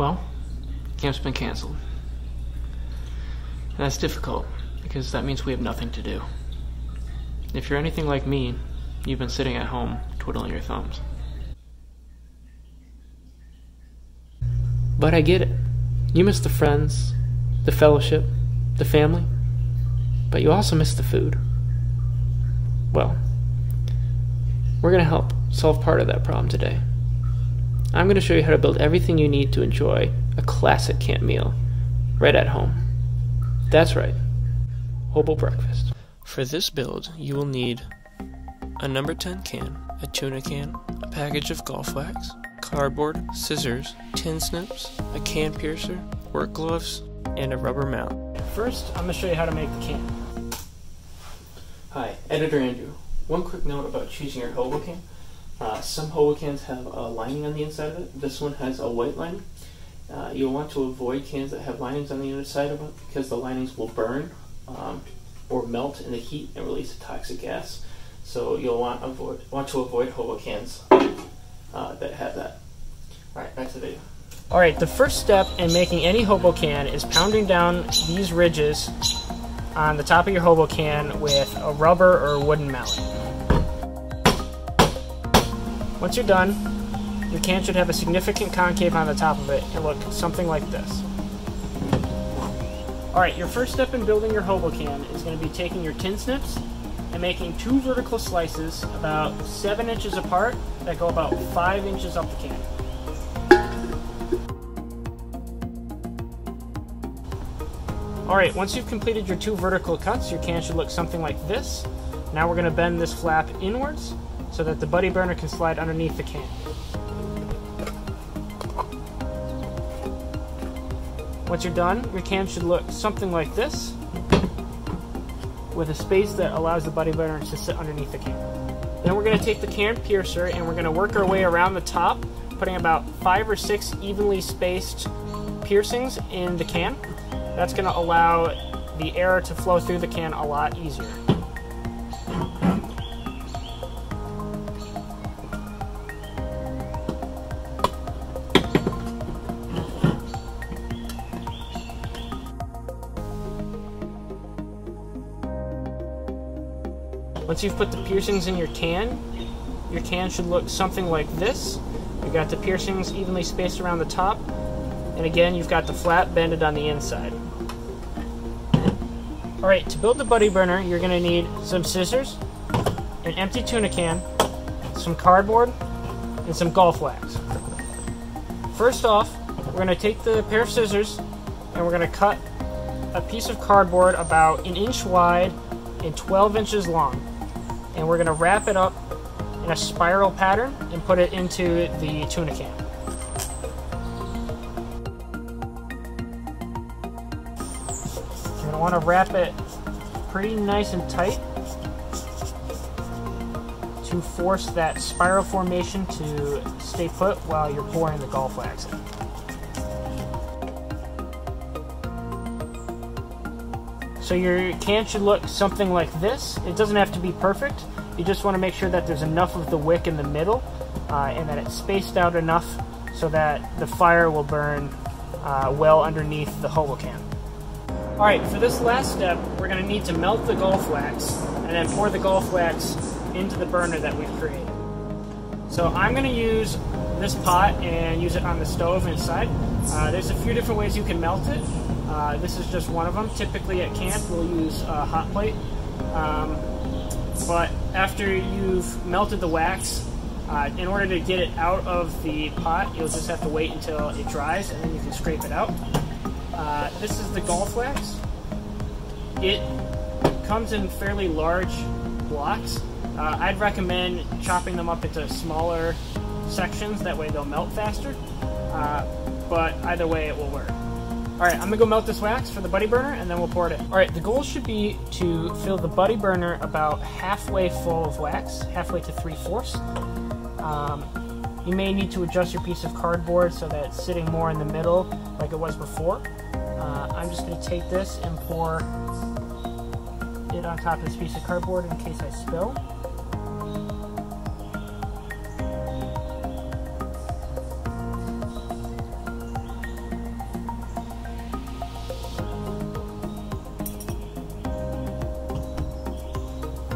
Well, camp's been canceled. And that's difficult, because that means we have nothing to do. If you're anything like me, you've been sitting at home twiddling your thumbs. But I get it. You miss the friends, the fellowship, the family, but you also miss the food. Well, we're going to help solve part of that problem today. I'm going to show you how to build everything you need to enjoy a classic camp meal right at home. That's right, Hobo Breakfast. For this build, you will need a number 10 can, a tuna can, a package of golf wax, cardboard, scissors, tin snips, a can piercer, work gloves, and a rubber mount. First, I'm going to show you how to make the can. Hi, Editor Andrew. One quick note about choosing your Hobo can. Some Hobo cans have a lining on the inside of it. This one has a white lining. You'll want to avoid cans that have linings on the inside of it because the linings will burn or melt in the heat and release a toxic gas. So you'll want to avoid Hobo cans that have that. Alright, back to the video. Alright, the first step in making any Hobo can is pounding down these ridges on the top of your Hobo can with a rubber or wooden mallet. Once you're done, your can should have a significant concave on the top of it and look something like this. Alright, your first step in building your Hobo can is going to be taking your tin snips and making 2 vertical slices about 7 inches apart that go about 5 inches up the can. Alright, once you've completed your 2 vertical cuts, your can should look something like this. Now we're going to bend this flap inwards so that the buddy burner can slide underneath the can. Once you're done, your can should look something like this, with a space that allows the buddy burner to sit underneath the can. Then we're going to take the can piercer and we're going to work our way around the top, putting about 5 or 6 evenly spaced piercings in the can. That's going to allow the air to flow through the can a lot easier. Once you've put the piercings in your can should look something like this. You've got the piercings evenly spaced around the top, and again, you've got the flap bended on the inside. Alright, to build the buddy burner, you're going to need some scissors, an empty tuna can, some cardboard, and some golf wax. First off, we're going to take the pair of scissors and we're going to cut a piece of cardboard about 1 inch wide and 12 inches long. And we're going to wrap it up in a spiral pattern and put it into the tuna can. You're going to want to wrap it pretty nice and tight to force that spiral formation to stay put while you're pouring the golf wax in. So your can should look something like this. It doesn't have to be perfect. You just want to make sure that there's enough of the wick in the middle and that it's spaced out enough so that the fire will burn well underneath the Hobo can. Alright, for this last step, we're going to need to melt the golf wax and then pour the golf wax into the burner that we've created. So I'm going to use this pot and use it on the stove inside. There's a few different ways you can melt it. This is just one of them. Typically at camp we'll use a hot plate, but after you've melted the wax, in order to get it out of the pot, you'll just have to wait until it dries and then you can scrape it out. This is the golf wax. It comes in fairly large blocks. I'd recommend chopping them up into smaller sections, that way they'll melt faster, but either way it will work. Alright, I'm going to go melt this wax for the buddy burner and then we'll pour it in. Alright, the goal should be to fill the buddy burner about halfway full of wax, halfway to 3/4. You may need to adjust your piece of cardboard so that it's sitting more in the middle like it was before. I'm just going to take this and pour it on top of this piece of cardboard in case I spill.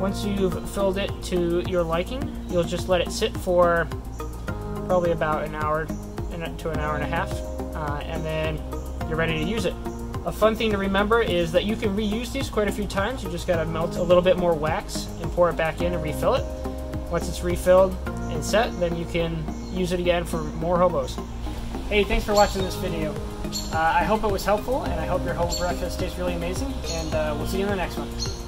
Once you've filled it to your liking, you'll just let it sit for probably about an hour to an hour and a half, and then you're ready to use it. A fun thing to remember is that you can reuse these quite a few times. You just got to melt a little bit more wax and pour it back in and refill it. Once it's refilled and set, then you can use it again for more hobos. Hey, thanks for watching this video. I hope it was helpful, and I hope your Hobo Breakfast tastes really amazing, and we'll see you in the next one.